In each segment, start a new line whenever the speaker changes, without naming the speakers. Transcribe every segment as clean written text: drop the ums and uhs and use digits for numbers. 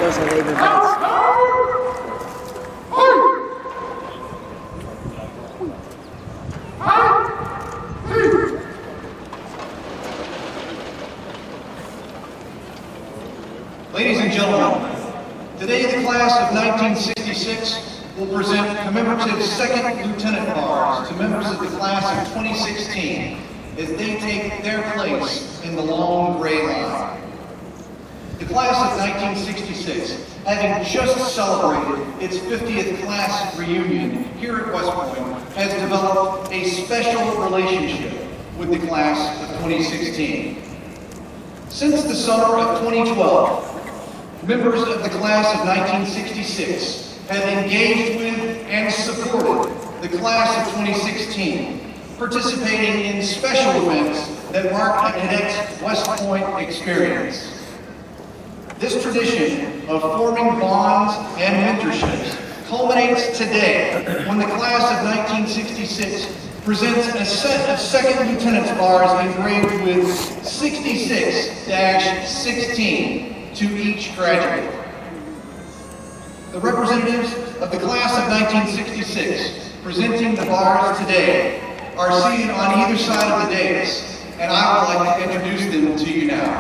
Shows how they've advanced.
Ladies and gentlemen, today the class of 1966 will present commemorative second lieutenant bars to members of the class of 2016 as they take their place in the long gray line. The class of 1966, having just celebrated its 50th class reunion here at West Point, has developed a special relationship with the class of 2016. Since the summer of 2012, members of the class of 1966 have engaged with and supported the class of 2016, participating in special events that mark a cadet's West Point experience. This tradition of forming bonds and mentorships culminates today when the class of 1966 presents a set of second lieutenant's bars engraved with 66-16 to each graduate. The representatives of the class of 1966 presenting the bars today are seated on either side of the dais, and I would like to introduce them to you now.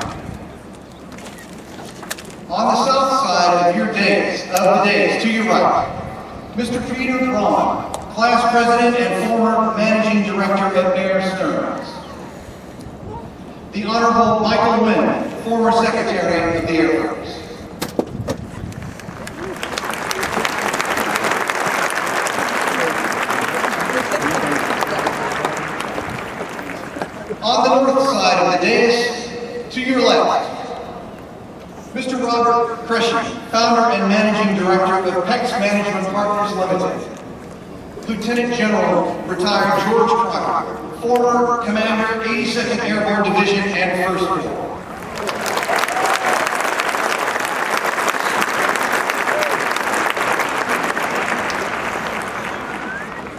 On the south side of the dais, to your right, Mr. Peter Conn, class president and former managing director at Bear Stearns. The Honorable Michael Wynn, former secretary of the Air Force. On the north side of the dais, to your left, Mr. Robert Cresci, founder and managing director of PEX Management Partners Limited. Lieutenant General, retired George Crocker, former commander, 82nd Airborne Division and 1st Corps.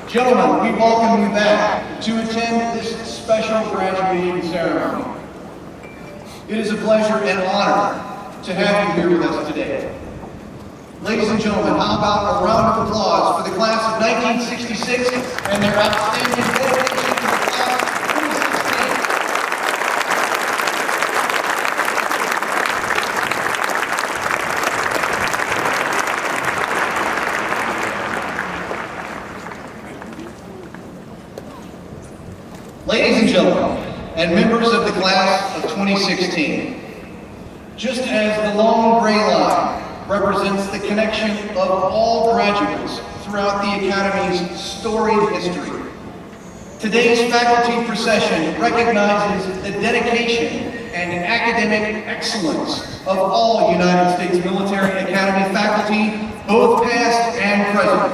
Gentlemen, we welcome you back to attend this special graduating ceremony. It is a pleasure and honor to have you here with us today. Ladies and gentlemen, how about a round of applause for the class of 1966 and their outstanding dedication to the class of 2016. Ladies and gentlemen, and members of the class of 2016, just as the long gray line represents the connection of all graduates throughout the Academy's storied history, today's faculty procession recognizes the dedication and academic excellence of all United States Military Academy faculty, both past and present.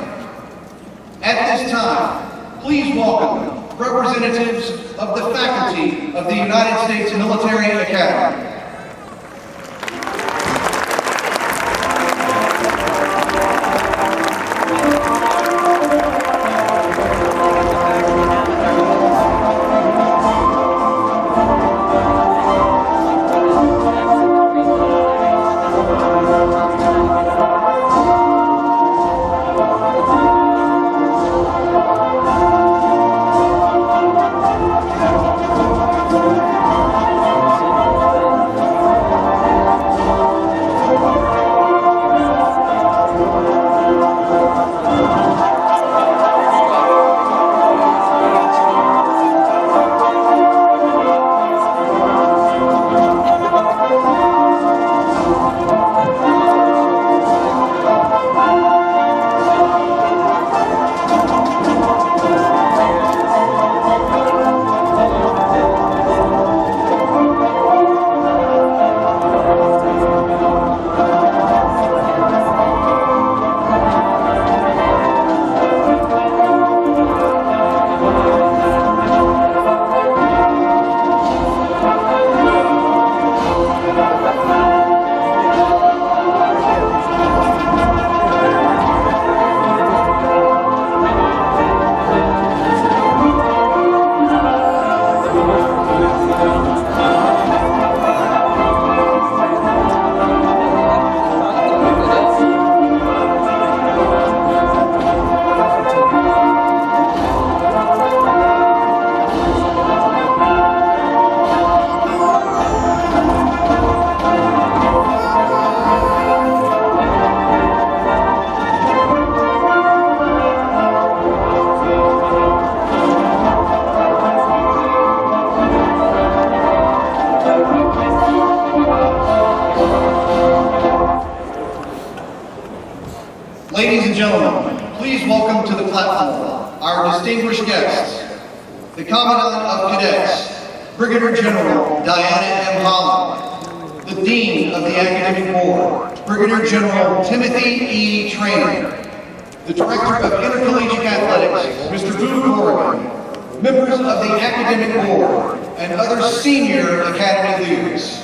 At this time, please welcome representatives of the faculty of the United States Military Academy. gentlemen, please welcome to the platform our distinguished guests, the Commandant of Cadets, Brigadier General Diana M. Holland, the Dean of the Academic Board, Brigadier General Timothy E. Traynor, the Director of Intercollegiate Athletics, Mr. Boo Corrigan, members of the Academic Board, and other senior Academy leaders.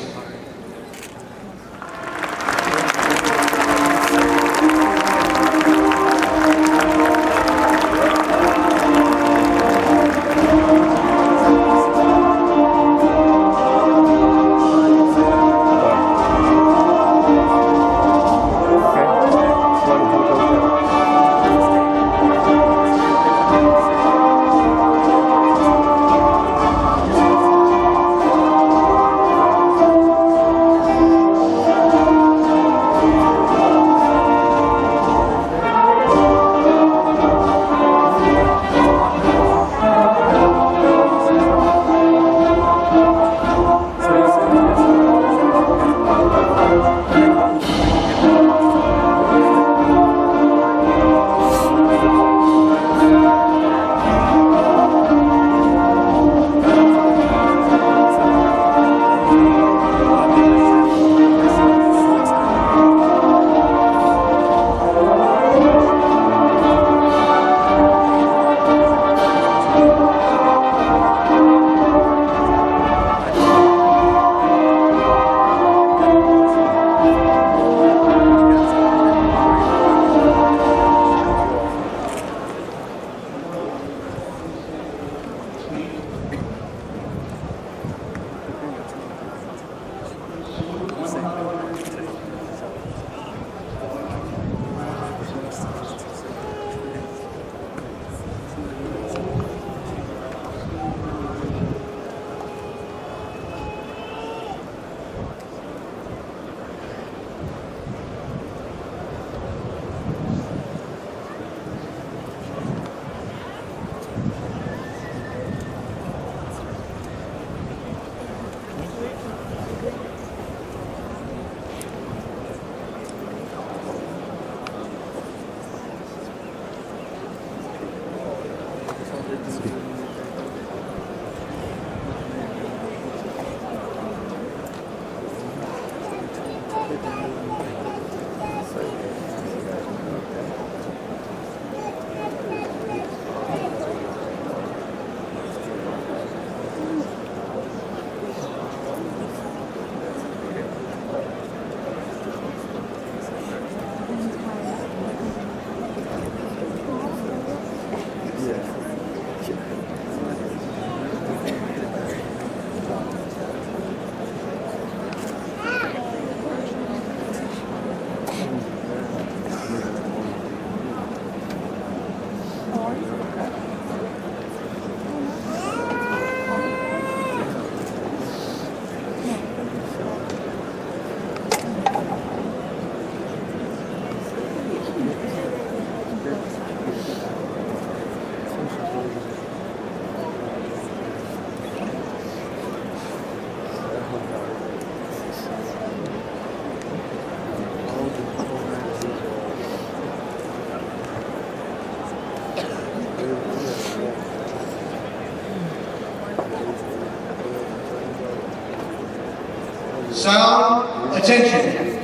Sound, attention.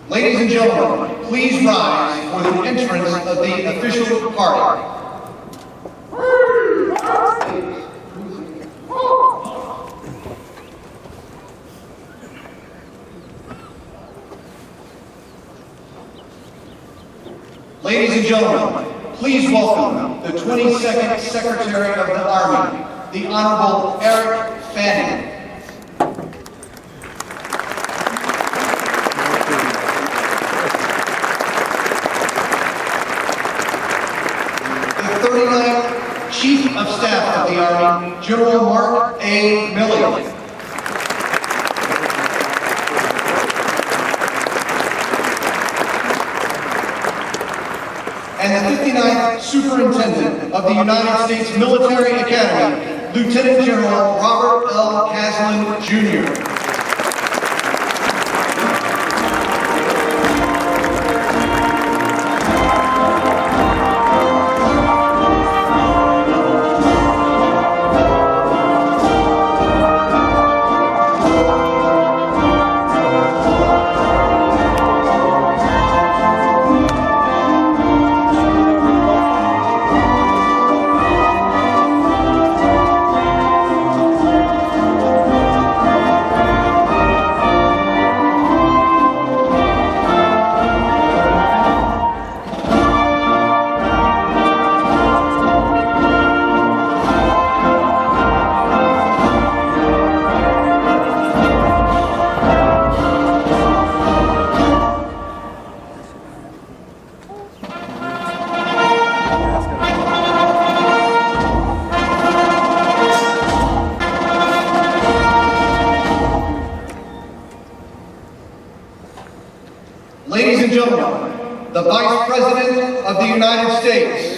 Ladies and gentlemen, please rise for the entrance of the official party. Ladies and gentlemen, please welcome the 22nd Secretary of the Army, the Honorable Eric Fanning. The 39th Chief of Staff of the Army, General Mark A. Milley. the 59th Superintendent of the United States Military Academy, Lieutenant General Robert L. Caslin, Jr. Ladies and gentlemen, the Vice President of the United States.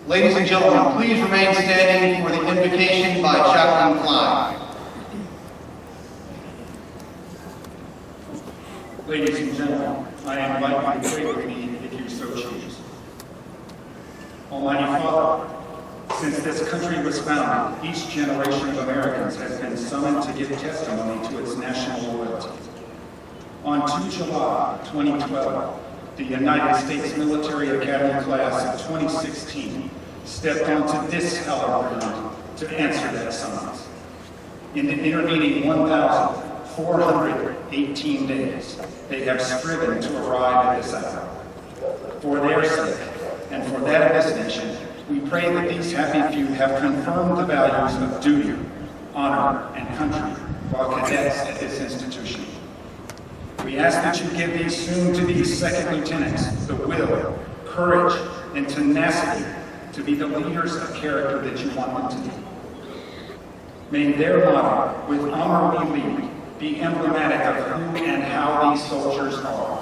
Ladies and gentlemen, please remain standing for the invocation by Chaplain Conn.
Ladies and gentlemen, I invite you to pray with me if you so choose. Almighty Father, since this country was founded, each generation of Americans has been summoned to give testimony to its national loyalty. On 2 July 2012, the United States Military Academy class of 2016 stepped onto this hallowed ground to answer that summons. In the intervening 1,418 days, they have striven to arrive at this hour. For their sake, and for that of this nation, we pray that these happy few have confirmed the values of duty, honor, and country while cadets at this institution. We ask that you give these soon-to-be second lieutenants the will, courage, and tenacity to be the leaders of character that you want them to be. May their motto, "With honor we lead," be emblematic of who and how these soldiers are.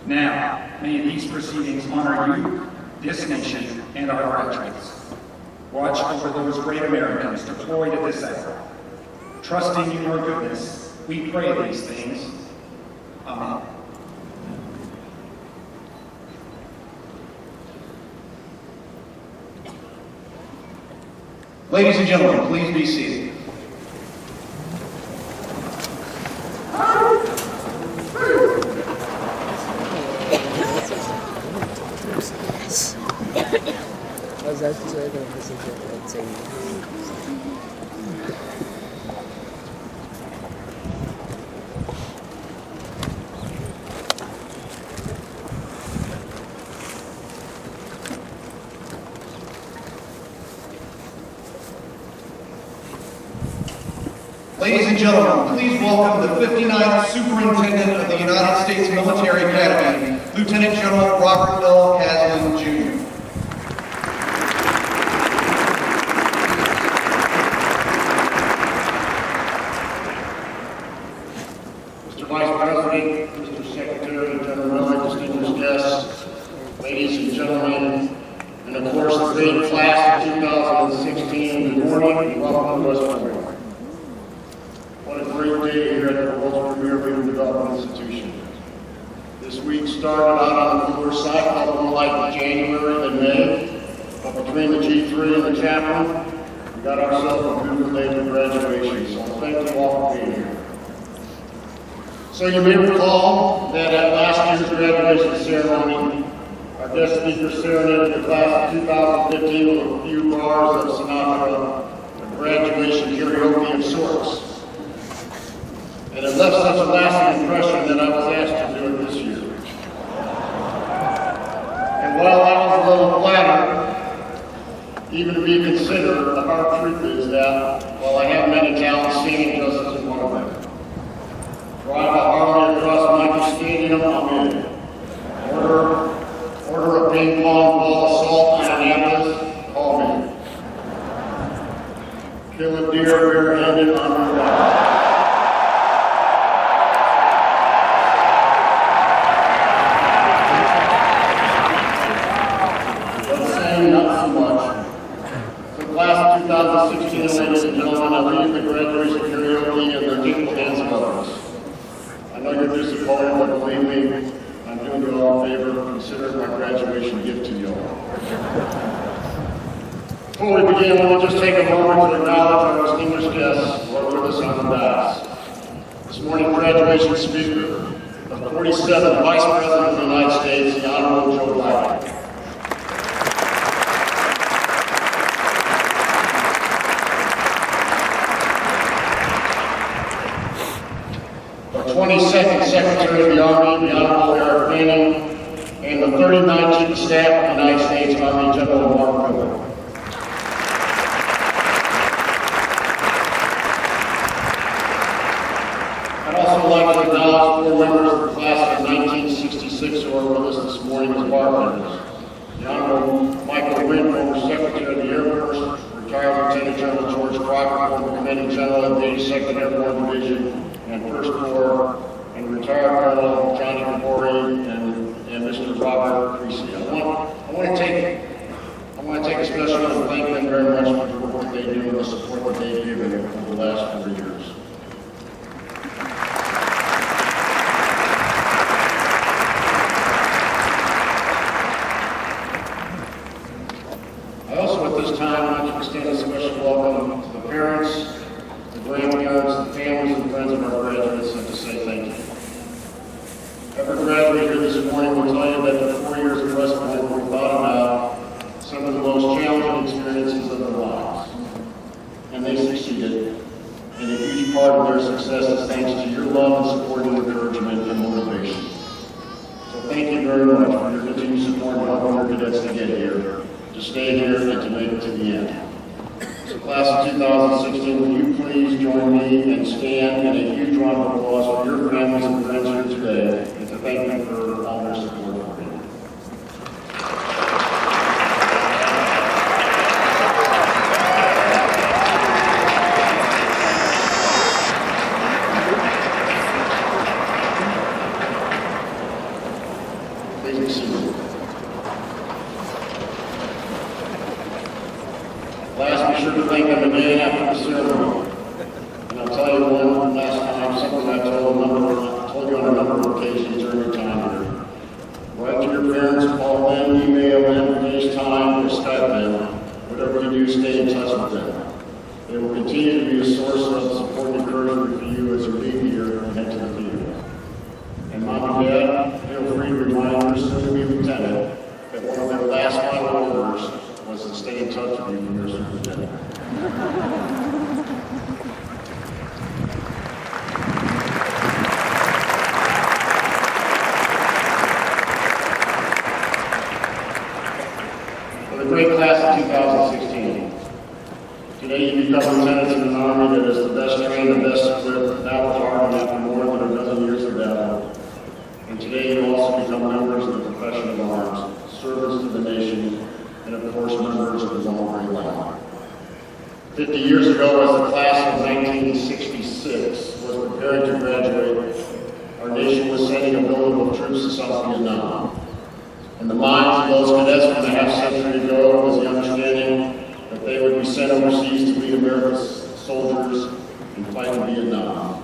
Now, may these proceedings honor you, this nation, and our graduates. Watch over those great Americans deployed at this effort. Trusting in your goodness, we pray these things. Amen.
Ladies and gentlemen, please be seated. Ladies and gentlemen, please welcome the 59th Superintendent of the United States Military Academy, Lieutenant General Robert L. Caslin, Jr.
Mr. Vice President, Mr. Secretary, General, distinguished guests, ladies and gentlemen, and of course the great class of 2016, good morning and welcome to West Point. What a great day here at the world's premier leader development institution. This week started out on the cooler side, felt more like January than May, but between the G3 and the chaplain, we got ourselves a beautiful day for graduation, so thank you all for being here. So you may recall that at last year's graduation ceremony, our guest speaker serenaded the class of 2015 with a few bars of Sinatra, a graduation karaoke of sorts. And it left such a lasting impression that I was asked to do it this year. And while I was a little flattered, even to be considered, the hard truth is that while I have many talents, singing just isn't one of them. Drive a Harley across Michael Stadium, I'm in. Order a ping pong ball of salt in Annapolis, call me. Kill a deer barehanded on my back. Not so much. So class of 2016, ladies and gentlemen, I leave the graduation karaoke in the capable hands of others. I know you're disappointed, but believe me, I'm doing you all a favor. Consider it my graduation gift to you all. Before we begin, we'll just take a moment to acknowledge our distinguished guests who are with us on the dais. This morning, graduation speaker, the 47th Vice President of the United States, the Honorable Joe Biden. The 22nd Secretary of the Army, the Honorable Eric Manning, and the 39th Chief of Staff of the United States Army General Marvin. I'd also like to acknowledge 4 members of the class of 1966 who are with us this morning as bartenders. The Honorable Michael Wynn, former Secretary of the Air Force, retired Lieutenant General George Crocker, former Commanding General of the 82nd Airborne Division and First Corps, and retired Colonel Johnny Capori and Mr. Robert Creasy. I want to take a special and thank them very much for the work that they do and the support that they've given over the last 4 years. I also at this time want to extend a special welcome to the parents, the grandparents, the families and friends of our graduates, and to say thank you. Every graduate here this morning will tell you that the 4 years of West Point were without a doubt some of the most challenging experiences of their lives. And they succeeded. And a huge part of their success is thanks to your love and support and encouragement and motivation. So thank you very much for your continued support and helping our cadets to get here, to stay here, and to make it to the end. So class of 2016, will you please join me and stand in a huge round of applause for your families and friends here today, and to thank them for all their support for me. Please be be sure to thank them again after the ceremony. And I'll tell you one last time, something I told you on a number of occasions during your time here. Write to your parents, call them, email them, FaceTime, or Skype them. Whatever you do, stay in touch with them. They will continue to be a source of support and encouragement for you as you leave here and head to the field. And Mom and Dad, feel free to remind your soon-to-be lieutenant that one of their last final orders was to stay in touch with you from your superintendent. For the great class of 2016, today you become lieutenants in an army that is the best trained and best equipped, battle hardened after more than a dozen years of battle. And today you also become members of the profession of arms, servants to the nation, and of course members of the military line. 50 years ago, as the class of 1966 was preparing to graduate, our nation was sending a buildup of troops to South Vietnam. In the minds of those cadets from a half century ago was the understanding that they would be sent overseas to lead America's soldiers and fight in Vietnam.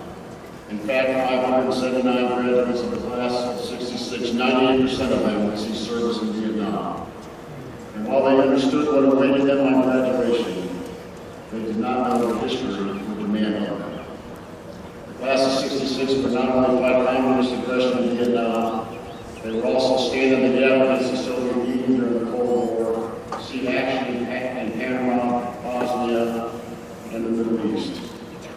In fact, 579 graduates of the class of 66, 98% of them would see service in Vietnam. And while they understood what awaited them on graduation, they did not know what history would demand of them. The class of 66 would not only fight communist aggression in Vietnam, they would also stand in the gap against the Soviet Union during the Cold War, see action in Panama, Bosnia, and the Middle East.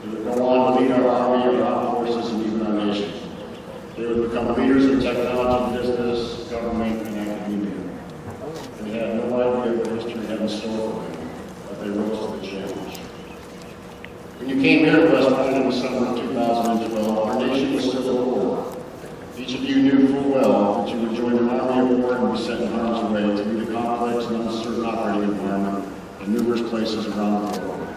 They would go on to lead our army, our armed forces, and even our nation. They would become leaders in technology, business, government, and academia. They had no idea what history had in store for them, but they rose to the challenge. When you came here to West Point in the summer of 2012, our nation was still at war. Each of you knew full well that you would join an army of war and be sent in harm's way to meet a complex and uncertain operating environment in numerous places around the world.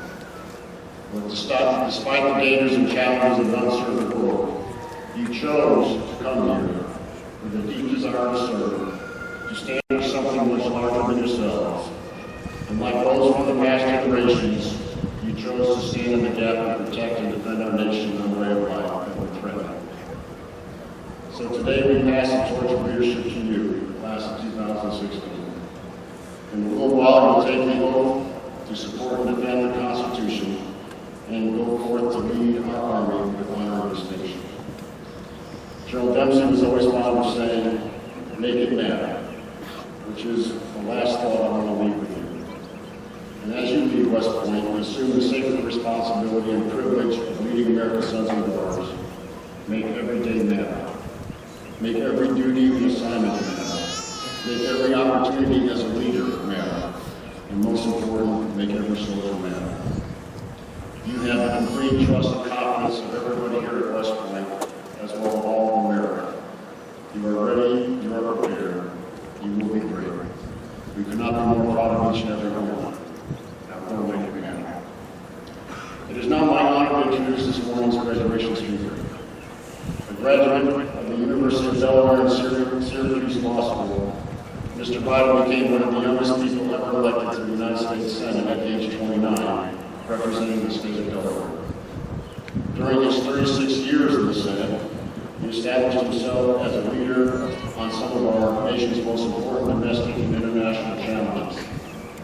But despite the dangers and challenges of an uncertain world, you chose to come here with a deep desire to serve, to stand for something much larger than yourselves. And like those from the past generations, you chose to stand in the gap and protect and defend our nation and the way of life that would threaten it. So today we pass the torch of leadership to you, class of 2016. In a little while, you'll take the oath to support and defend the Constitution and go forth to lead our army with honor and distinction. General Dempsey was always fond of saying, make it matter, which is the last thought I want to leave with you. And as you leave West Point, you assume the sacred responsibility and privilege of leading America's sons and daughters. Make every day matter. Make every duty and assignment matter. Make every opportunity as a leader matter. And most important, make every soldier matter. You have the complete trust and confidence of everybody here at West Point, as well as all of America. You are ready, you are prepared, you will be great. We could not be more proud of each and every one. Now, go make it matter. It is now my honor to introduce this morning's graduation speaker. A graduate of the University of Delaware and Syracuse Law School, Mr. Biden became one of the youngest people ever elected to the United States Senate at age 29, representing the state of Delaware. During his 36 years in the Senate, he established himself as a leader on some of our nation's most important domestic and international challenges,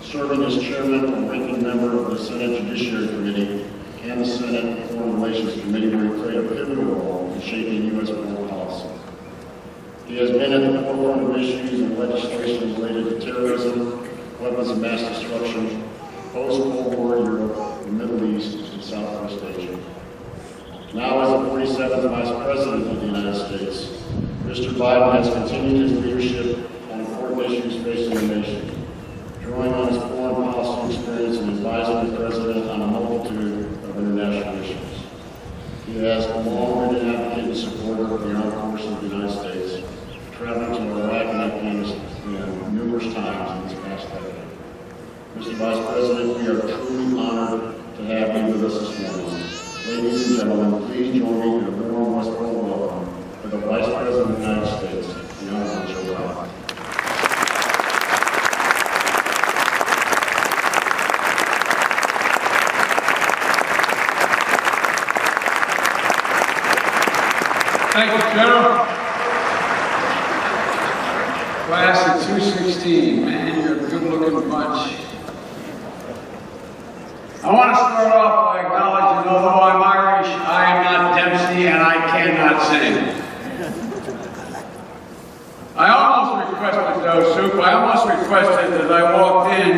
serving as chairman and ranking member of the Senate Judiciary Committee and the Senate Foreign Relations Committee, where he played a pivotal role in shaping U.S. foreign policy. He has been at the forefront of issues and legislation related to terrorism, weapons of mass destruction, post-Cold War Europe, the Middle East, and Southwest Asia. Now as the 47th Vice President of the United States, Mr. Biden has continued his leadership on important issues facing the nation, drawing on his foreign policy experience and advising the President on a multitude of international issues. He has long been an advocate and supporter of the armed forces of the United States, traveling to Iraq and Afghanistan numerous times in this past decade. Mr. Vice President, we are truly honored to have you with us this morning. Ladies and gentlemen, please join me in a warm West Point welcome for the Vice President of the United States, the Honorable Joe Biden.
Thank you, General. Class of 216, man, you're a good-looking bunch. I want to start off by acknowledging, although I'm Irish, I am not Dempsey and I cannot sing. I almost requested no soup. I almost requested that I walked in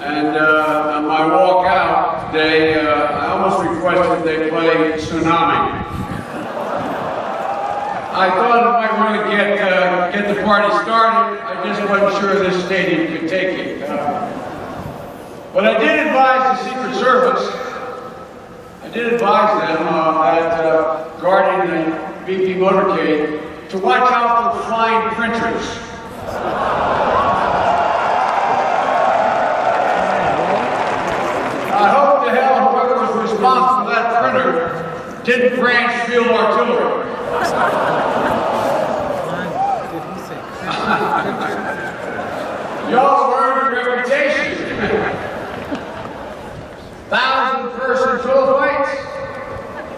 and on my walk out today, I almost requested they play Tsunami. I thought if I were to get the party started, I just wasn't sure this stadium could take it. But I did advise the Secret Service, I did advise them at guarding the BP motorcade to watch out for flying printers. I hope to hell whoever was responsible for that printer didn't branch field artillery. Y'all earned a reputation. 1,000-person field fights.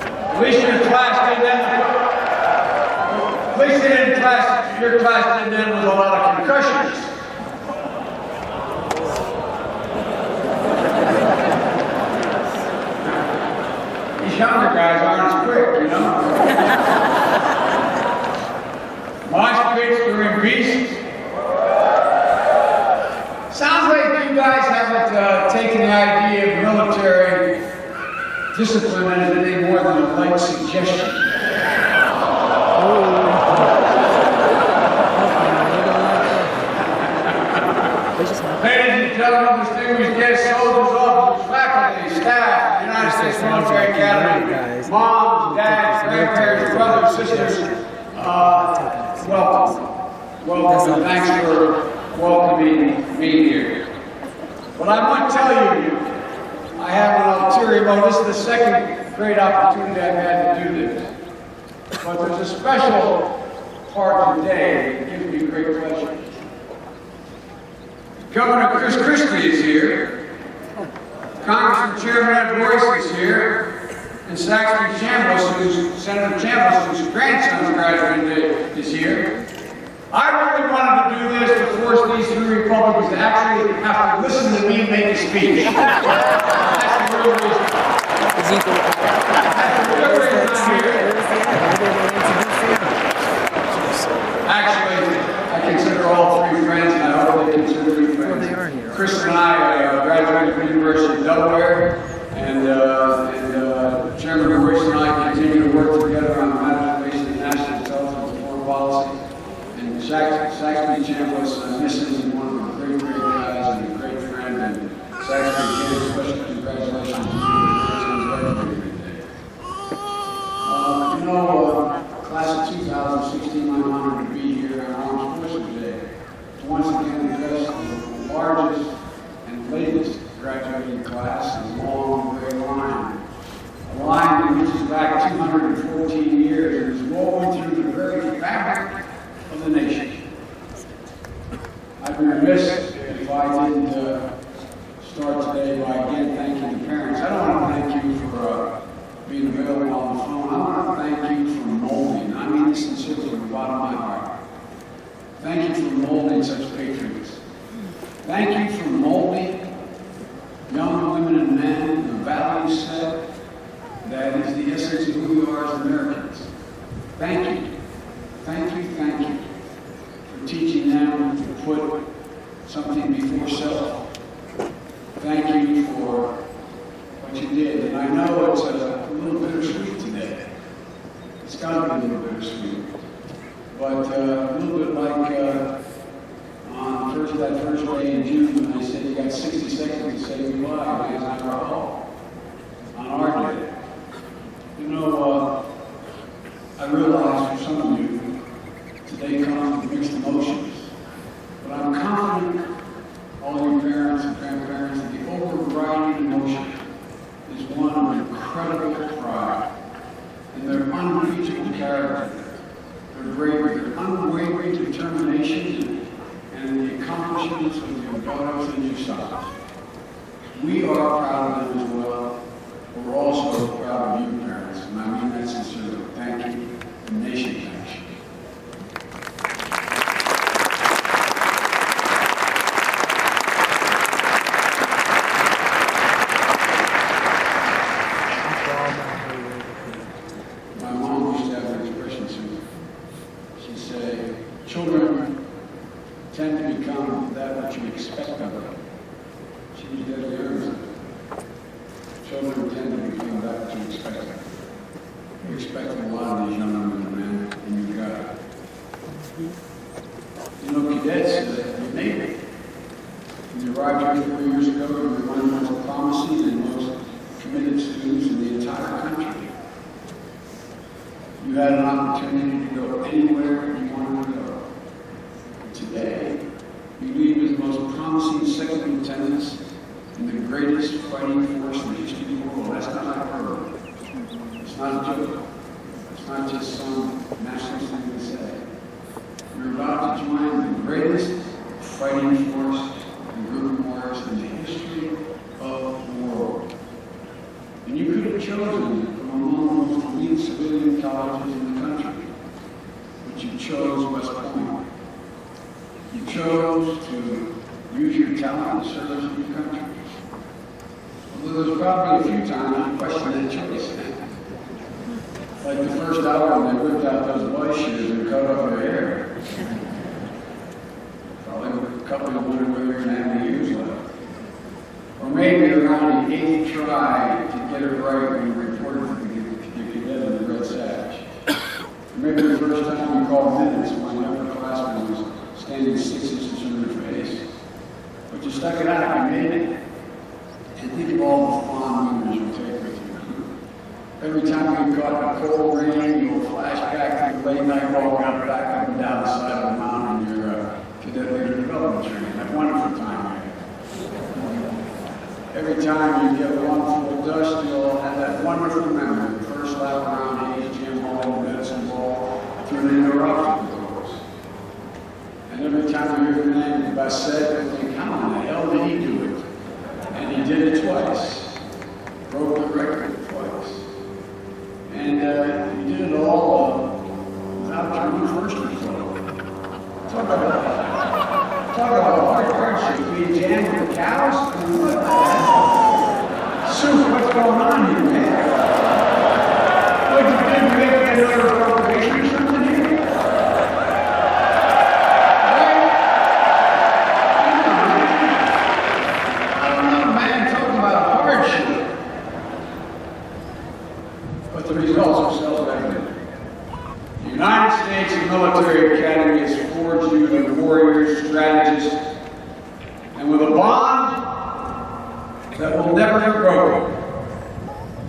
At least your class didn't end. At least your class didn't end with a lot of concussions. These younger guys aren't as quick, you know. Mosh pits during beasts. Sounds like you guys haven't taken the idea of military discipline as anything more than a light suggestion. Ladies and gentlemen, distinguished guests, soldiers, officers, faculty, staff, United States Military Academy, moms, dads, grandparents, brothers, sisters, welcome. Welcome and thanks for welcoming me here. But I want to tell you, I have an ulterior motive. This is the second great opportunity I've had to do this. But there's a special part of the day that gives me great pleasure. Governor Chris Christie is here. Congressman Chairman Ed Royce is here. And Saxby Chambliss, Senator Chambliss, whose grandson's graduating day, is here. I really wanted to do this to force these three Republicans to actually have to listen to me make a speech. That's the real reason. That's the real reason I'm here. Actually, I consider all three friends, and I hope they consider me friends. Chris and I graduated from the University of Delaware, and Chairman Royce and I continue to work together on matters related to national intelligence and foreign policy. And Saxby Chambliss misses one of the great guys and a great friend. And Saxby, again, special congratulations to you. You know, class of 2016, I'm honored to be here on Armed Forces Day to once again address the largest and latest graduating class in a long, gray line. A line that reaches back 214 years and is woven through the very fabric of the nation. I'd be remiss if I didn't start today by again thanking the parents. I don't want to thank you for being available on the phone. I want to thank you for molding. I mean this sincerely from the bottom of my heart. Thank you for molding such patriots. Thank you for molding young women and men the value set that is the essence of who we are as Americans. Thank you. Thank you, thank you for teaching them to put something before self. Thank you for what you did. And I know it's a little bittersweet today. It's got to be a little bittersweet. But a little bit like on that first day in June when they said you got 60 seconds to say goodbye, and I recall on our day. You know, I realize for some of you, today comes with mixed emotions. But I'm confident, all your parents and grandparents, that the overriding emotion is one of incredible pride in their unreachable character, their bravery, their unwavering determination, and the accomplishments of your daughters and your sons. We are proud of them as well, but we're also proud of you, parents, and I mean that sincerely. Thank you. nation thanks you. My mom used to have an expression, she'd say, children tend to become that which you expect of them. She was deadly earnest. Children tend to become that which you expect of them. You expect a lot of these young women and men, and you got it. You know, cadets, you made it. When you arrived here 4 years ago, you were one of the most promising and most committed students in the entire country. You had an opportunity to go anywhere you wanted to go. Today, you lead with the most promising second lieutenants in the greatest fighting force in the history of the world. That's not hyperbole. It's not a joke. It's not just some national thing to say. You're about to join the greatest fighting force and group of warriors in the history of the world. And you could have chosen from among the most elite civilian colleges in the country, but you chose West Point. You chose to use your talent in service of your country. Although there's probably a few times you questioned that choice. Like the first hour when they whipped out those boy shoes and cut off your hair. Probably a couple of wondered whether you're going to have any use left. Or maybe around the 8th try to get it right when you reported the cadet in the Red Savage. Or maybe the first time you called minutes when the upperclassman was standing 6 inches from your face. But you stuck it out, you made it. And think of all the fond memories you'll take with you. Every time you caught a cold rain, you'll flash back to the late night walk out back up and down the side of the mountain in your cadet leader development training. That wonderful time you had. Every time you get one full dust, you'll have that wonderful memory. The first lap around Hayes Gym Hall in the medicine ball through an interruption goes. And every time you hear the name of Bassett, you think, how in the hell did he do it? And he did it twice. Broke the record twice. And he did it all without turning first result. Talk about hardship. Being jammed with the cows? I mean, what the hell? Soup, what's going on here, man? What you did, you have to get another appropriation or something here? Right? I don't know, man, talking about hardship. But the results are self-evident. The United States Military Academy has forged you into warriors, strategists, and with a bond that will never be broken.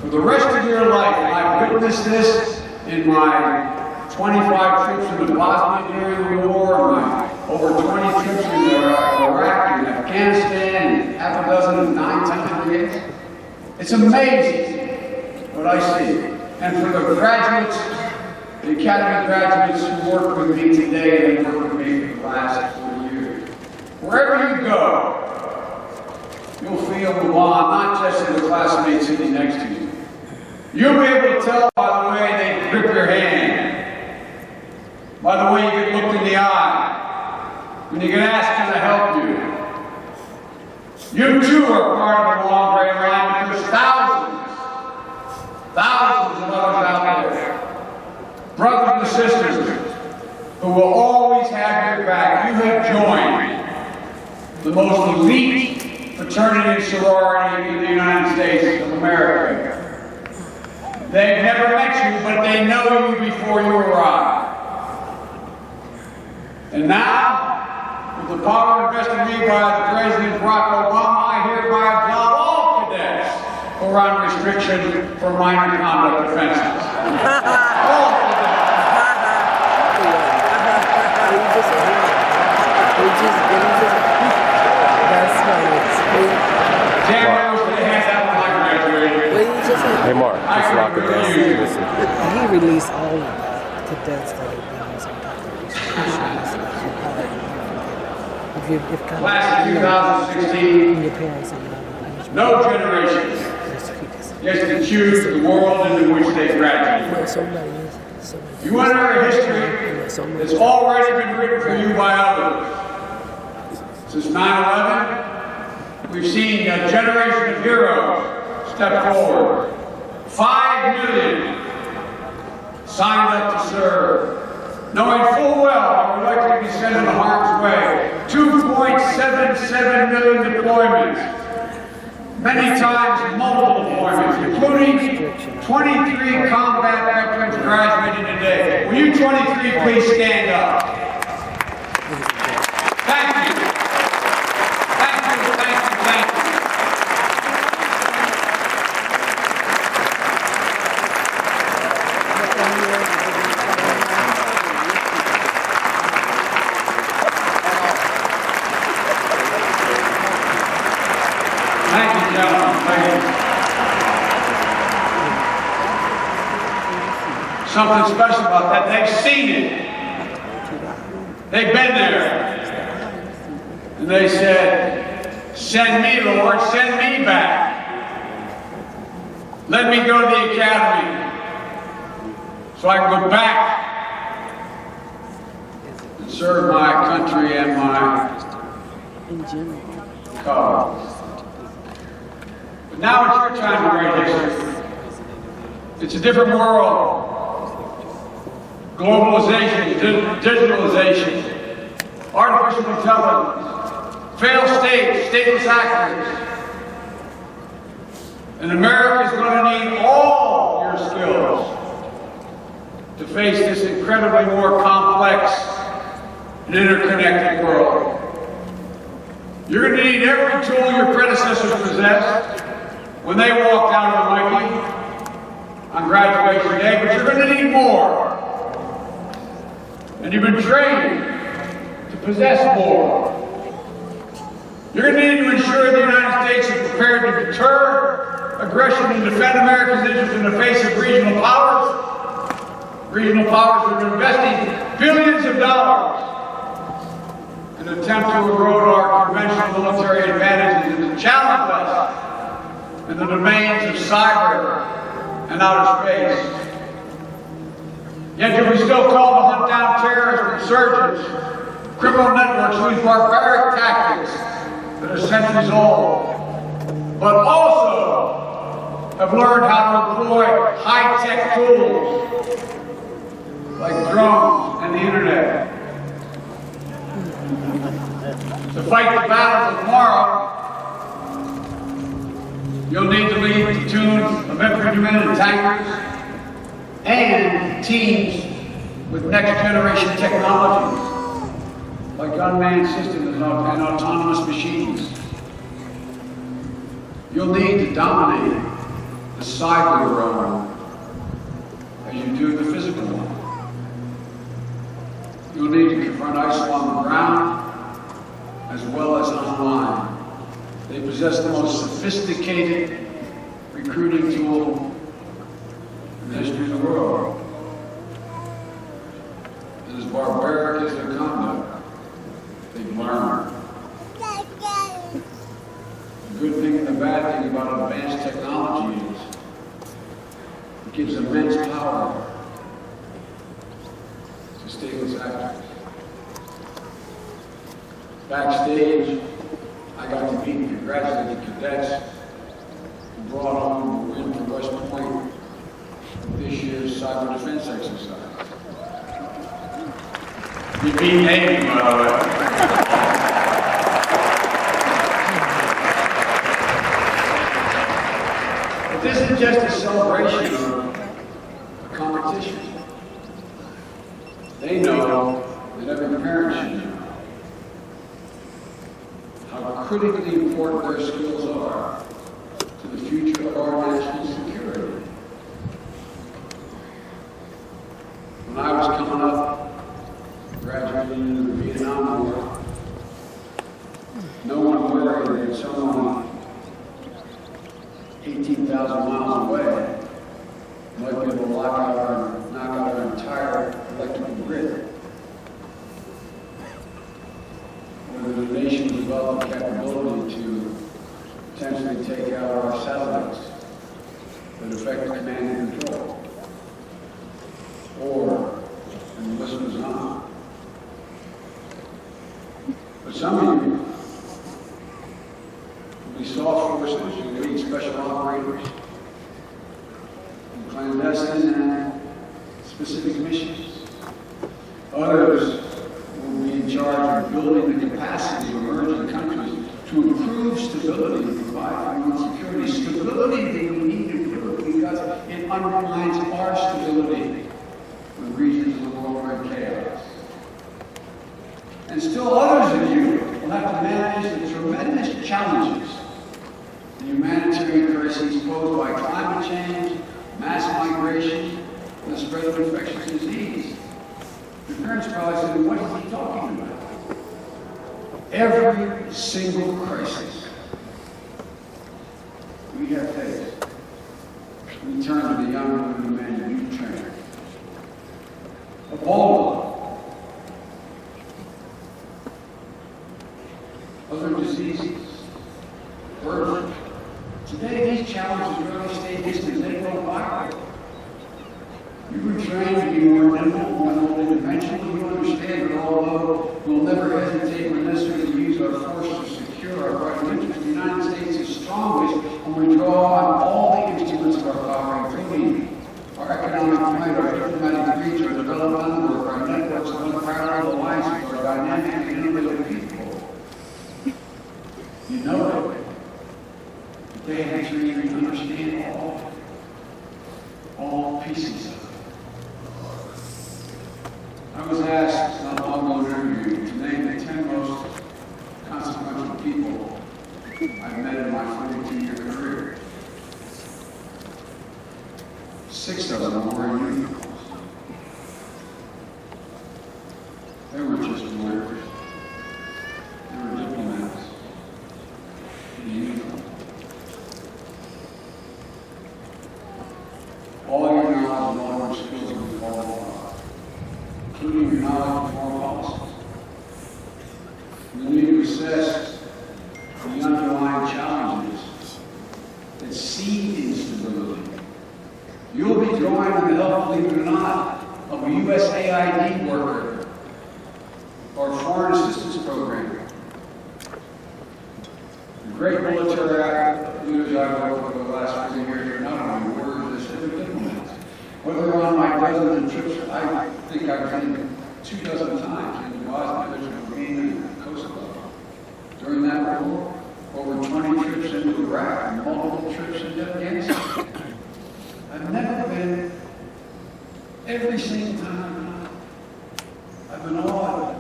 For the rest of your life, I've witnessed this in my 25 trips into Bosnia during the war, my over 20 trips into Iraq and Afghanistan, and half a dozen, 9 times brigades. It's amazing what I see. And for the graduates, the Academy graduates who work with me today and work with me for the last 40 years, wherever you go, you'll feel the bond, not just in the classmates sitting next to you. You'll be able to tell by the way they grip your hand, by the way you get looked in the eye, when you get asked, can I help you? You too are part of the long gray line because thousands of others out there, brothers and sisters, who will always have your back. You have joined the most elite fraternity and sorority in the United States of America. They've never met you, but they know you before you arrive. And now, with the power invested in me by the President Barack Obama, I hereby absolve all cadets who are on restriction for minor conduct offenses. All cadets.
Hey Mark, just lock it down. Listen.
He released all cadets that have been on some type of restrictions. If kind
Class of 2016,
your parents and
no generation gets to choose the world into which they graduate.
so many years.
You enter a history that's already been written for you by others. Since 9/11, we've seen a generation of heroes step forward. 5 million signed up to serve, knowing full well they were likely to be sent into harm's way. 2.77 million deployments. Many times multiple deployments, including 23 combat veterans graduating today. Will you 23 please stand up? Thank you. Thank you, thank you, thank you. Thank you, gentlemen. Thank you. Something special about that. They've seen it. They've been there. And they said, send me, Lord, send me back. Let me go to the academy so I can go back and serve my country and my cause. But now it's your time to write history. It's a different world. Globalization, digitalization, artificial intelligence, failed states, stateless actors. And America is going to need all your skills to face this incredibly more complex and interconnected world. You're going to need every tool your predecessors possessed when they walked out of the Mickey on graduation day, but you're going to need more. And you've been trained to possess more. You're going to need to ensure the United States is prepared to deter aggression and defend America's interests in the face of regional powers. Regional powers that are investing billions of dollars in an attempt to erode our conventional military advantages and to challenge us in the domains of cyber and outer space. Yet do we still call to hunt down terrorists, insurgents, criminal networks whose barbaric tactics that are centuries old, but also have learned how to employ high-tech tools like drones and the internet. To fight the battles of tomorrow, you'll need to lead platoons of infantrymen and tankers and teams with next-generation technologies like unmanned systems and autonomous machines. You'll need to dominate the cyber realm as you do the physical one. You'll need to confront ISIL on the ground as well as online. They possess the most sophisticated recruiting tool in the history of the world. And as barbaric as their conduct, they've learned. The good thing and the bad thing about advanced technology is it gives immense power to stateless actors. Backstage, I got to meet and congratulate the cadets who brought home the win for West Point this year's cyber defense exercise. You beat Navy, by the way. But this isn't just a celebration of a competition. They know that every parent should know how critically important their skills are to the future of our national security. When I was coming up, graduating into the Vietnam War, no one worried that someone 18,000 miles away might be able to knock out our entire electrical grid. Whether the nation developed the capability to potentially take out our satellites that affect command and control, or some of you will be soft forces, you'll lead special operators, clandestine and specific missions. Others will be in charge of building the capacity of emerging countries to improve stability and provide homeland security. Stability that we need to improve because it undermines our stability when regions of the world are in chaos. And still others of you will have to manage the tremendous challenges, the humanitarian crises posed by climate change, mass migration, and the spread of infectious disease. Your parents probably said, what is he talking about? Every single crisis we have faced, we turn to the young women and men you train. Ebola, other diseases, birth. Today, these challenges really stay distant. They go viral. You've been trained to be more nimble, more multidimensional. You understand that although we'll never hesitate when necessary to use our force to secure our vital interests, the United States is strongest when we draw on all the instruments of our power, including our economic might, our diplomatic reach, our developmental work, our networks of unparalleled alliances, our dynamic and innovative people. You know it. They have to even understand all pieces of it. I was asked not long ago in an interview to name the 10 most consequential people I've met in my 42-year career. 6 of them were in uniforms. They were just lawyers. They were diplomats in uniform. All your knowledge and all your skills will be called upon, including your knowledge of foreign policies. You need to assess the underlying challenges that seed instability. You'll be joined in the help, believe it or not, of a USAID worker or a foreign assistance program. The great military leaders I've worked with over the last 40 years are not only warriors, they're diplomats. Whether on my dozens of trips, I think I've been 24 times in Bosnia, Herzegovina, and Kosovo. During that war, over 20 trips into Iraq and multiple trips into Afghanistan. I've never been, every single time I've been awed,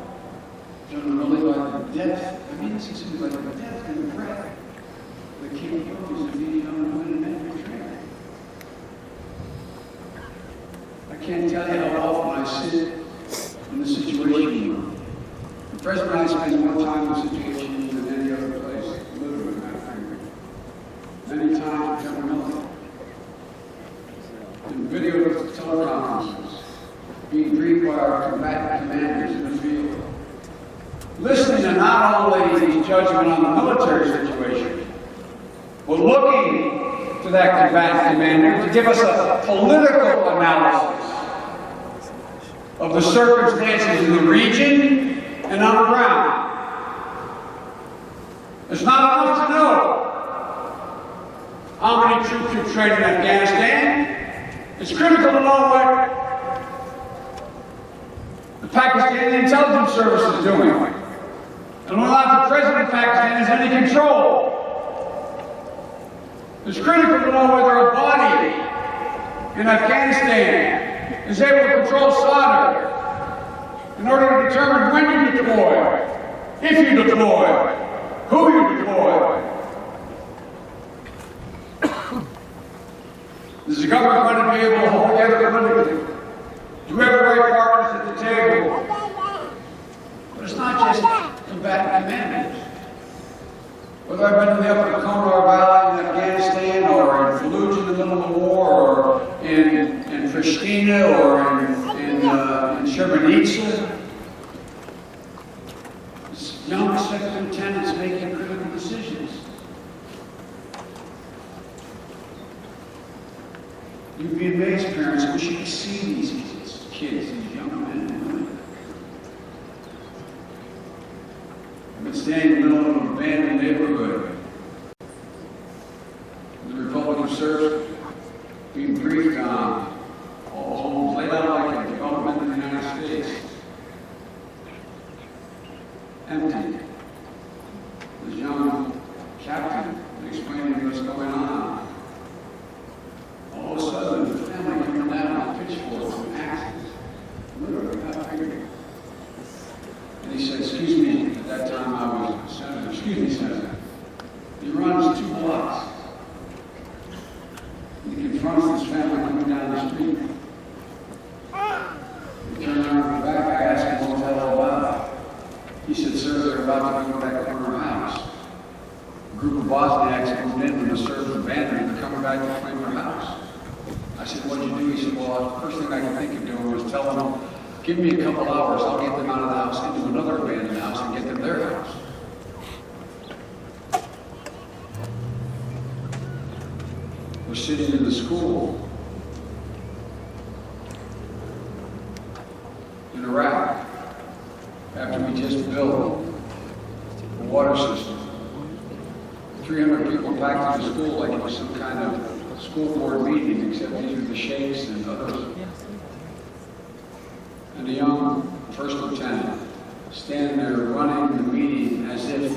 generally by the depth, this is like the depth and the breadth, the capabilities of these young women and men training. I can't tell you how often I sit in the situation room. The President and I spend more time in the situation room than any other place, literally, many times in General Military. In video teleconferences, being briefed by our combatant commanders in the field. Listening to not only his judgment on the military situation, but looking to that combatant commander to give us a political analysis of the circumstances in the region and on the ground. It's not enough to know how many troops you've trained in Afghanistan. It's critical to know what the Pakistani intelligence service is doing. And whether or not the president of Pakistan has any control. It's critical to know whether a body in Afghanistan is able to control solder in order to determine when you deploy, if you deploy, who you deploy. Is the government going to be able to hold together politically? Do we have the right partners at the table? But it's not just combatant commanders. Whether I've been in the upper Conn Valley in Afghanistan, or in Fallujah in the middle of the war, or in Pristina, or in Srebrenica, young second lieutenants making critical decisions. You'd be amazed, parents, wish you could see these kids, these young men and women. It's standing in the middle of an abandoned neighborhood. The Republican service being briefed on all homes laid out like a development in the United States. Empty. This young captain explaining what's going on. All of a sudden, the family coming down with pitchforks and axes. Literally, not figuring. And he said, "Excuse me," at that time I was a senator. "Excuse me, Senator. He runs 2 blocks. He confronts this family coming down the street. He turned around the back. I asked him what the hell about. He said, "Sir, they're about to go to that corner house. A group of Bosniaks moved in when the service abandoned and they're coming back to claim their house." I said, "What'd you do?" He said, "Well, the first thing I can think of doing was tell them, give me a couple hours, I'll get them out of the house into another abandoned house and get them their house." We're sitting in the school in Iraq after we just built a water system. 300 people packed in the school like it was some kind of school board meeting, except these are the sheikhs and others. And a young first lieutenant standing there running the meeting as if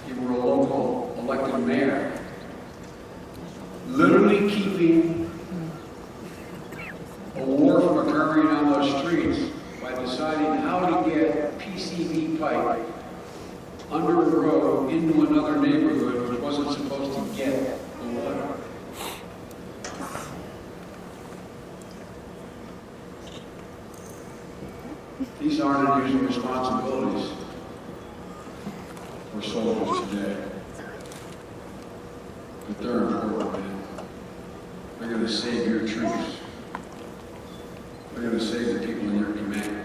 he were a local elected mayor, literally keeping a war from occurring on those streets by deciding how to get PCV pipe under the road into another neighborhood which wasn't supposed to get the water. These aren't unusual responsibilities for soldiers today, but they're important, man. They're going to save your troops. They're going to save the people in your command.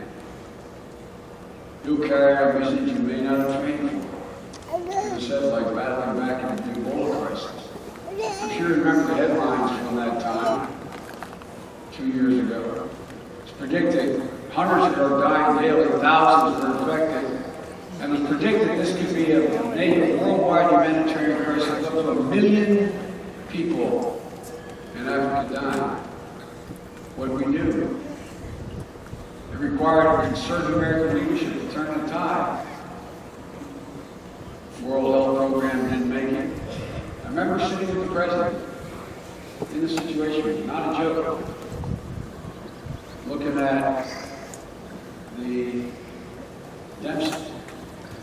You'll carry a message you may not have trained for. It said like battling back in the Ebola crisis. I'm sure you remember the headlines from that time, 2 years ago. It's predicted hundreds are dying daily, thousands are infected, and it was predicted this could be a worldwide humanitarian crisis of up to 1 million people in Africa dying. What did we do? It required a concerted American leadership to turn the tide. The World Health Program didn't make it. I remember sitting with the president in the situation, not a joke, looking at the deficit.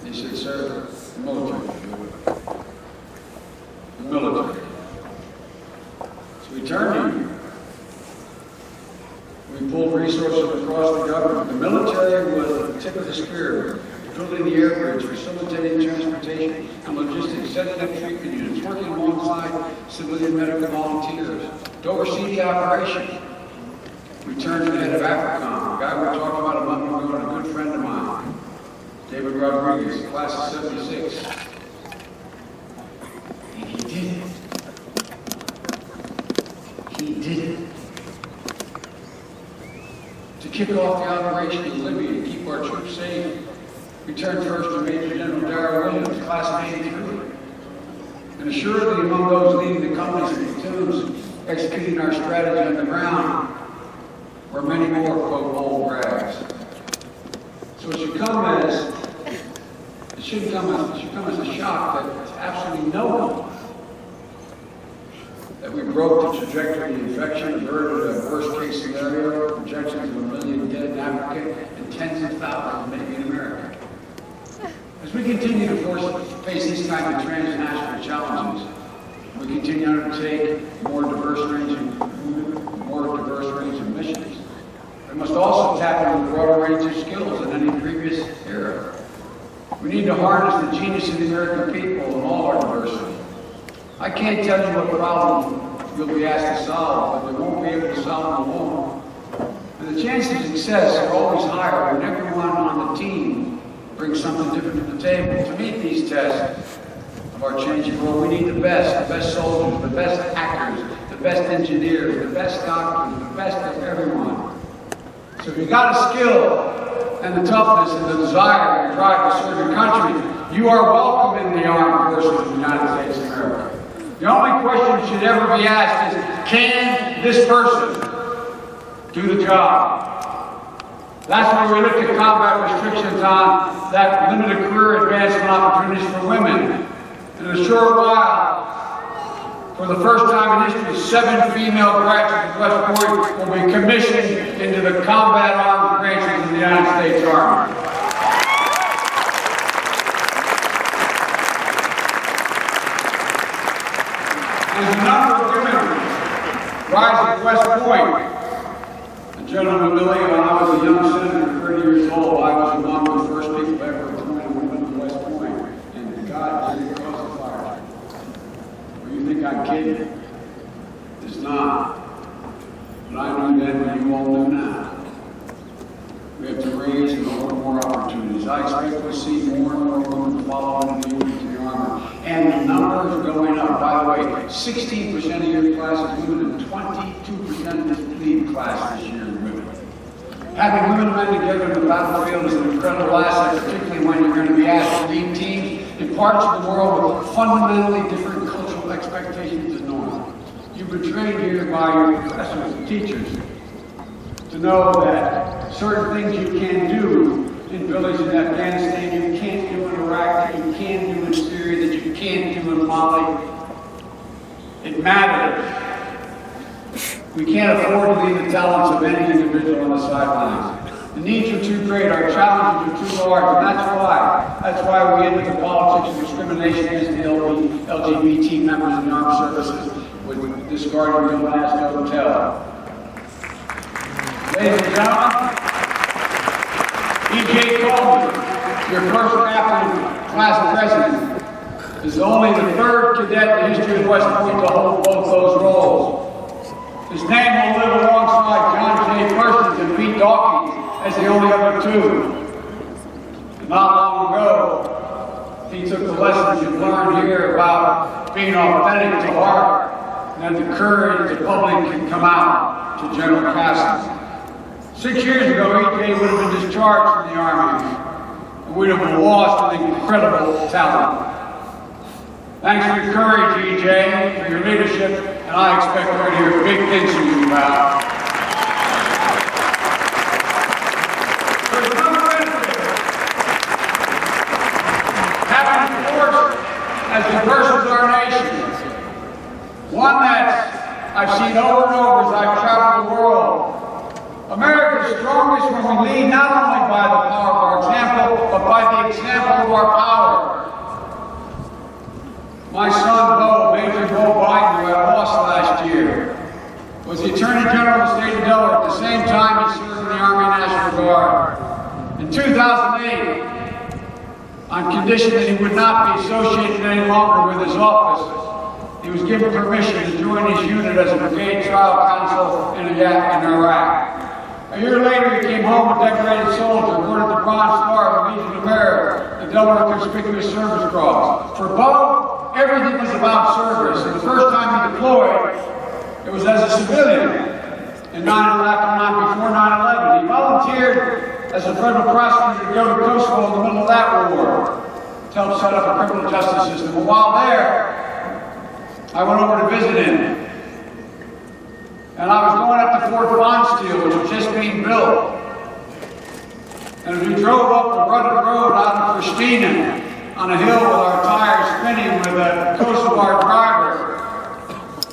He said, "Sir, the military. The military." So we turned to you. We pulled resources across the government. The military was the tip of the spear, building the air bridge, facilitating transportation and logistics, setting up treatment units, working alongside civilian medical volunteers to oversee the operation. We turned to the head of AFRICOM, a guy we talked about a month ago, and a good friend of mine, David Rodriguez, class of 76. And he did it. He did it. To kick off the operation in Libya to keep our troops safe, we turned first to Major General Darrell Williams, class of 83. And assuredly among those leading the companies and platoons executing our strategy on the ground were many more, quote, old brags. So it should come as a shock that it's absolutely no one that we broke the trajectory of the infection, averted a worst-case scenario, projections of 1 million dead in Africa, and tens of thousands maybe in America. As we continue to face these kinds of transnational challenges, we continue to undertake more diverse range of missions. We must also tap into a broader range of skills than any previous era. We need to harness the genius of the American people and all our diversity. I can't tell you what problem you'll be asked to solve, but we won't be able to solve them alone. And the chances of success are always higher when everyone on the team brings something different to the table. To meet these tests of our changing world, we need the best soldiers, the best actors, the best engineers, the best doctors, the best of everyone. So if you've got a skill and the toughness and the desire and drive to serve your country, You are welcome in the armed forces of the United States of America. The only question that should ever be asked is, can this person do the job? That's why we looked at combat restrictions on that limited career advancement opportunities for women. In a short while, for the first time in history, 7 female graduates of West Point will be commissioned into the combat armed branches of the United States Army. As the number of women rise at West Point, the gentleman Billy, when I was a young senator, 30 years old, I was among the first people ever appointed women to West Point, and God didn't cause a fire. Well, you think I'm kidding? It's not. But I knew then what you all know now. We have to raise and open more opportunities. I expect to see more and more women follow into the Army. And the number is going up. By the way, 16% of your class is women and 22% of this lead class this year is women. Having women and men together in the battlefield is an incredible asset, particularly when you're going to be asked to lead teams in parts of the world with fundamentally different cultural expectations than normal. You've been trained here by your professors and teachers to know that certain things you can do in villages in Afghanistan, you can't do in Iraq, that you can't do in Syria, that you can't do in Mali. It matters. We can't afford to leave the talents of any individual on the sidelines. The needs are too great, our challenges are too large, and that's why we ended the politics of discrimination against the LGBT members in the armed services with discarding the last hotel. Ladies and gentlemen, E.J. Coleman, your first captain class president, is only the 3rd cadet in the history of West Point to hold both those roles. His name will live alongside John J. Parsons and Pete Dawkins as the only other 2. And not long ago, he took the lessons you've learned here about being authentic to heart, and that the courage the public can come out to General Cassidy. 6 years ago, E.J. would have been discharged from the Army, and we'd have been lost an incredible talent. Thanks for your courage, E.J., for your leadership, and I expect we're going to hear big things from you about. There's another benefit. Having a force as diverse as our nation, one that I've seen over and over as I've traveled the world. America is strongest when we lead not only by the power of our example, but by the example of our power. My son, Bo, Major Bo Biden, who I lost last year, was the Attorney General of the state of Delaware at the same time he served in the Army National Guard. In 2008, on condition that he would not be associated any longer with his office, he was given permission to join his unit as a brigade trial counsel in Iraq. A year later, he came home a decorated soldier, awarded the Bronze Star of the Legion of Merit, the Delaware Conspicuous Service Cross. For Bo, everything was about service, and the first time he deployed, it was as a civilian in 9/11, not before 9/11. He volunteered as a federal prosecutor to go to Kosovo in the middle of that war to help set up a criminal justice system. But while there, I went over to visit him. And I was going up to Fort Bonsteel, which was just being built. And as we drove up the rutted road out of Pristina on a hill with our tires spinning with a Kosovar driver,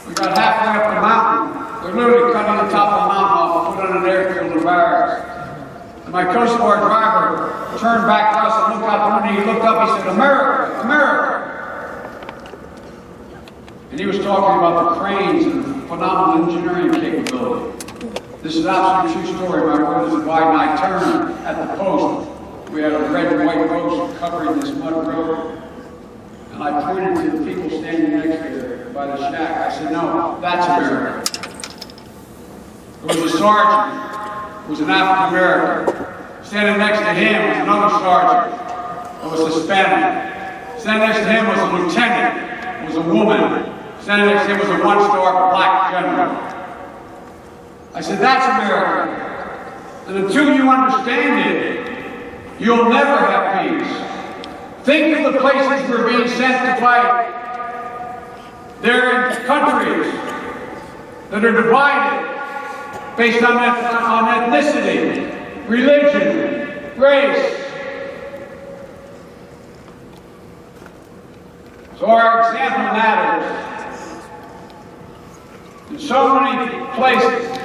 we got halfway up the mountain. They're literally cutting the top of the mountain off and put on an airfield of barracks. And my Kosovar driver turned back to us and looked out the window. He looked up, he said, "America, America." And he was talking about the cranes and phenomenal engineering capability. This is an absolute true story. My brothers and Biden and I turned at the post. We had a red and white post covering this mud road. And I pointed to the people standing next to it by the shack. I said, "No, that's America." There was a sergeant who was an African American. Standing next to him was another sergeant who was Hispanic. Standing next to him was a lieutenant who was a woman. Standing next to him was a one-star black general. I said, "That's America. And until you understand it, you'll never have peace." Think of the places we're being sent to fight. They're in countries that are divided based on ethnicity, religion, race. So our example matters. In so many places,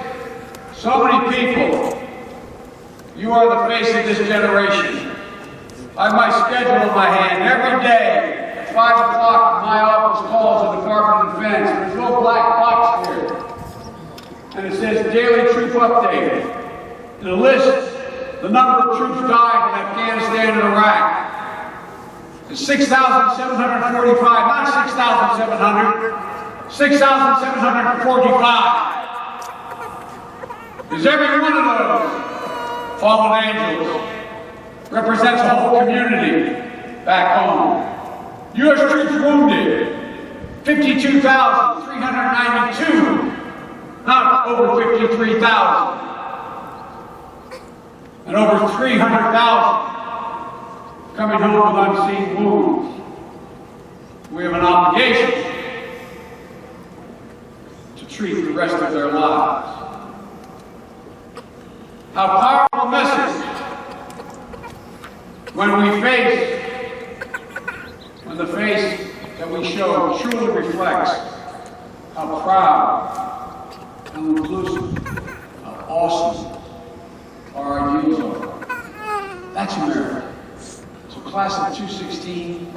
so many people, you are the face of this generation. I have my schedule in my hand every day. 5 o'clock, my office calls the Department of Defense. There's no black box here. And it says daily troop update. And it lists the number of troops died in Afghanistan and Iraq. It's 6,745, not 6,700, 6,745. Because every one of those fallen angels represents a whole community back home. U.S. troops wounded, 52,392, not over 53,000. And over 300,000 coming home with unseen wounds. We have an obligation to treat the rest of their lives. How powerful a message when the face that we show truly reflects how proud, how inclusive, how awesome our ideals are. That's America. So class of 216,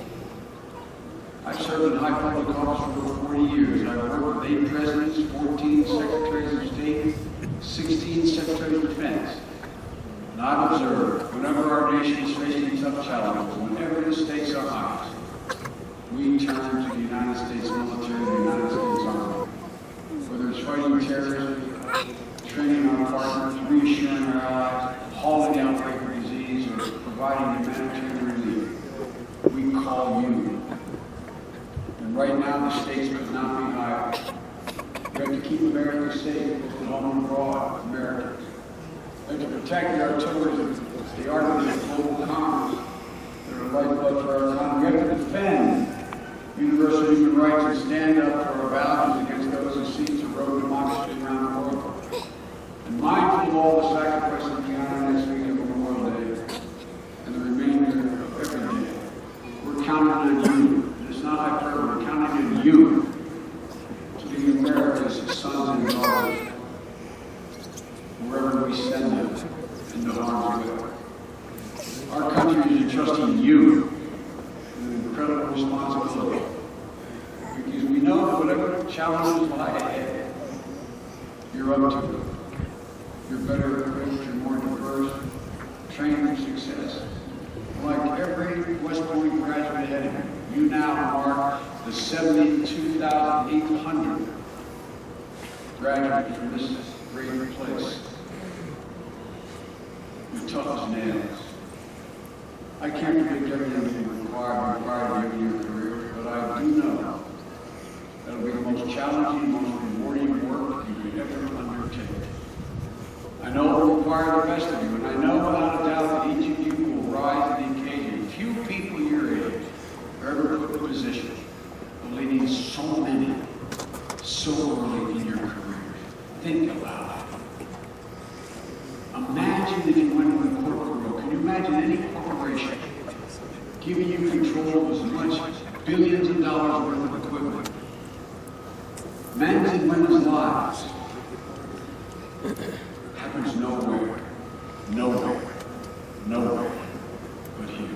I've served in high public office for over 40 years. I've worked with 8 presidents, 14 secretaries of state, 16 secretaries of defense. And I've observed, whenever our nation is facing tough challenges, whenever the stakes are highest, we turn to the United States military, the United States Army. Whether it's fighting terrorism, training our partners, reassuring our allies, hauling out breaker disease, or providing humanitarian relief, we call you. And right now, the stakes could not be higher. We have to keep America safe, both at home and abroad, Americans. We have to protect the artillery, the arteries of global commerce that are lifeblood for our economy. We have to defend universal human rights and stand up for our values against those who seek to erode democracy around the world. And mindful of all the sacrifices beyond our next week of Memorial Day and the remainder of every day, we're counting on you. It's not hyperbole, we're counting on you to be America's sons and daughters wherever we send them into harm's way. Our country is entrusting you with an incredible responsibility, because we know that whatever challenges lie ahead, you're up to it. You're better equipped, you're more diverse, trained for success. Like every West Point graduate ahead of you, you now mark the 72,800 graduates from this great place. You're tough as nails. I can't predict everything required of you in your career, but I do know that'll be the most challenging, most rewarding work you could ever undertake. I know it will require the best of you, and I know without a doubt that each of you will rise to the occasion. Few people your age are ever put in a position of leading so many so early in your career. Think about it. Imagine if you went into the corporate world. Can you imagine any corporation giving you control of as much billions of dollars worth of equipment? Men's and women's lives happens nowhere but here.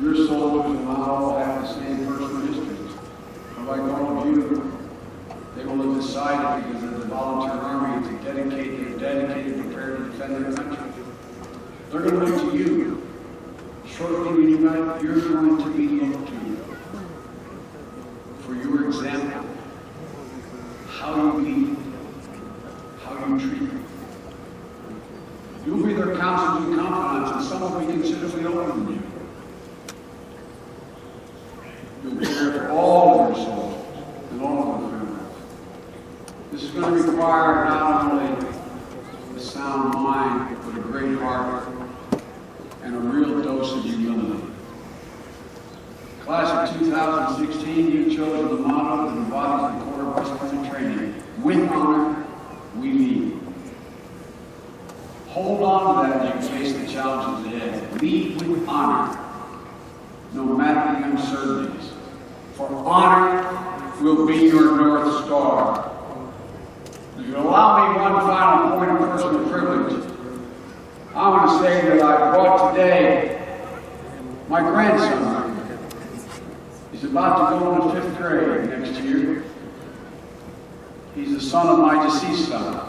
Your soldiers will not all have the same personal histories, but like all of you, they will have decided, because of the volunteer army, to prepared to defend their country. They're going to look to you. Shortly when you got, you're going to be looked to for your example, how you lead, how you treat them. You'll be their counsel and confidants, and some will be considerably older than you. You'll be there for all of their souls and all of their families. This is going to require not only a sound mind, but a great heart and and a real dose of humility. Class of 2016, you've chosen the motto that embodies the core of West Point training. With honor, we lead. Hold on to that as you face the challenges ahead. Lead with honor, no matter the uncertainties. For honor will be your North Star. If you allow me one final point of personal privilege, I want to say that I brought today my grandson. He's about to go into 5th grade next year. He's the son of my deceased son.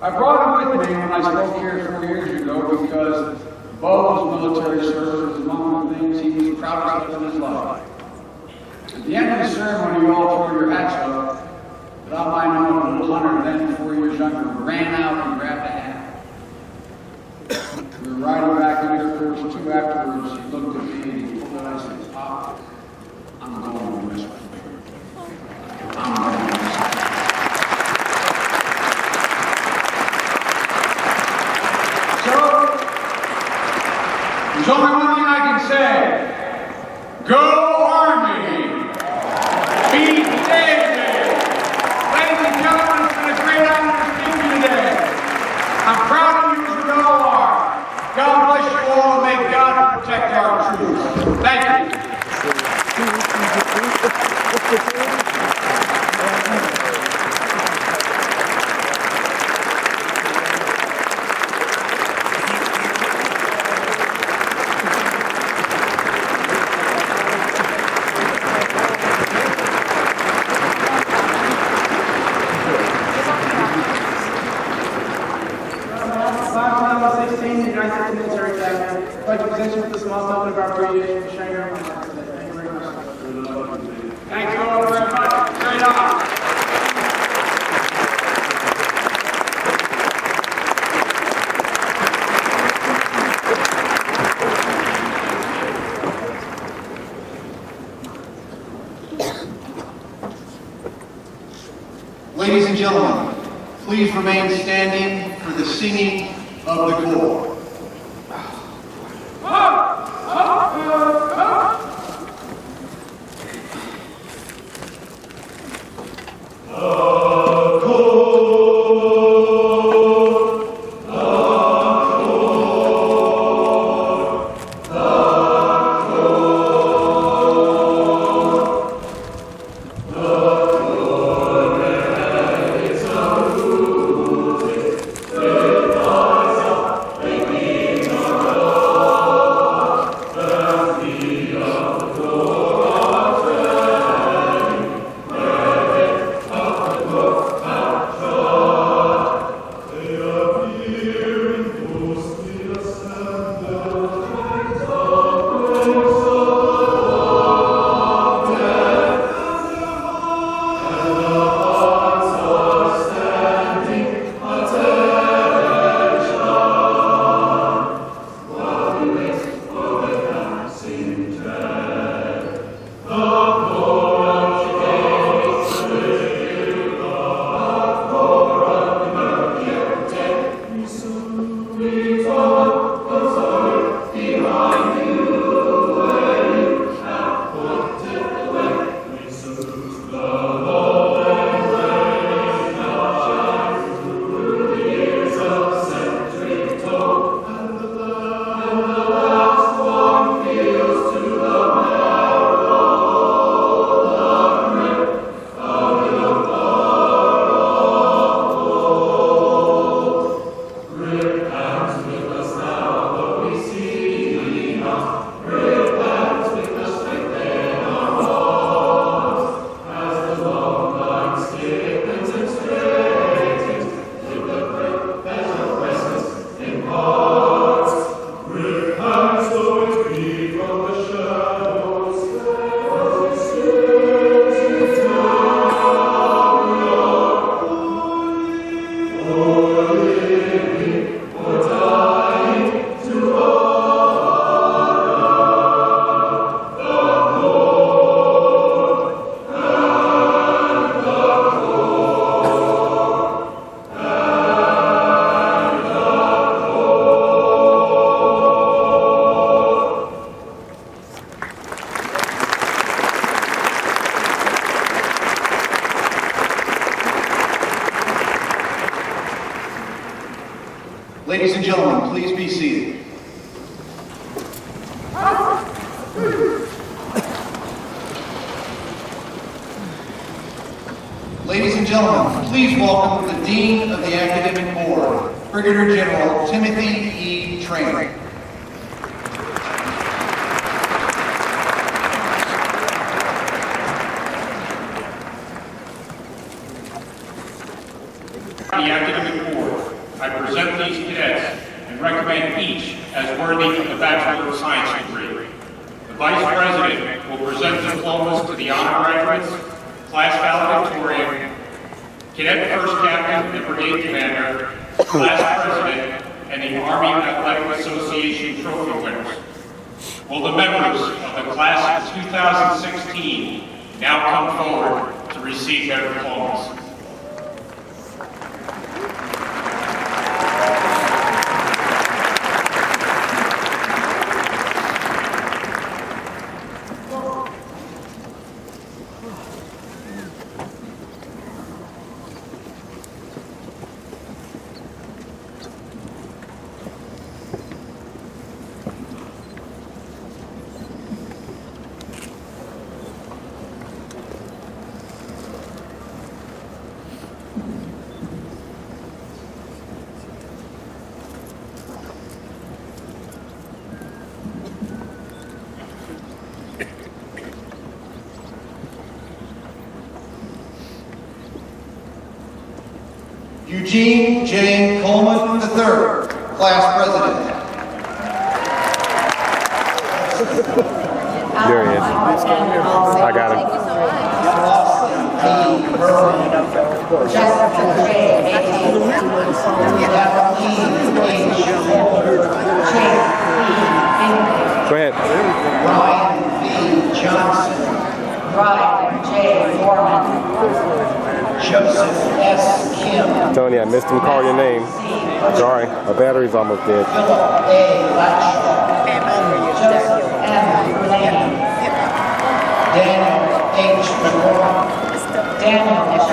I brought him with me when I spoke here 4 years ago because Bo's military service was among the things he was proudest of in his life. At the end of the ceremony, you all throw your hats up, but I might know a little hunter then, 4 years younger, ran out and grabbed a hat. We were riding back in Air Force 2 afterwards. He looked at me and he pulled it out and said, "Pop, I'm going to West Point. I'm going to West Point." So, there's only one thing I can say. Go Army! Beat David! Ladies and gentlemen, it's been a great honor to speak to you today. I'm proud of you as we all are. God bless you all and may God protect our troops. Thank you. Thank you all very much. Great honor.
Ladies and gentlemen, please remain standing for the singing of the corps.
Thank you.
Ladies and gentlemen, please be seated. Ladies and gentlemen, please welcome the Dean of the Academic Board, Brigadier General Timothy E. Traynor.
The Academic Board, I present these cadets and recommend each as worthy of the Bachelor of Science degree. The Vice President will present diplomas to the honor graduates, class valedictorian, cadet first captain and brigade commander, class president, and the Army Athletic Association trophy winners. Will the members of the class of 2016 now come forward to receive their diplomas?
Eugene J. Coleman III, Class President.
There he is. I got him.
Austin P. Burrow, Jessica J. Katie, Kathleen H. Holder, Chase B.
Go ahead.
Ryan B. Johnson, Ryan J. Foreman, Joseph S. Kim,
Tony, I missed him call your name. Sorry, my battery's almost dead.
Philip A. Latchford, Joseph M. Lane, Daniel H. McCormick, Daniel J.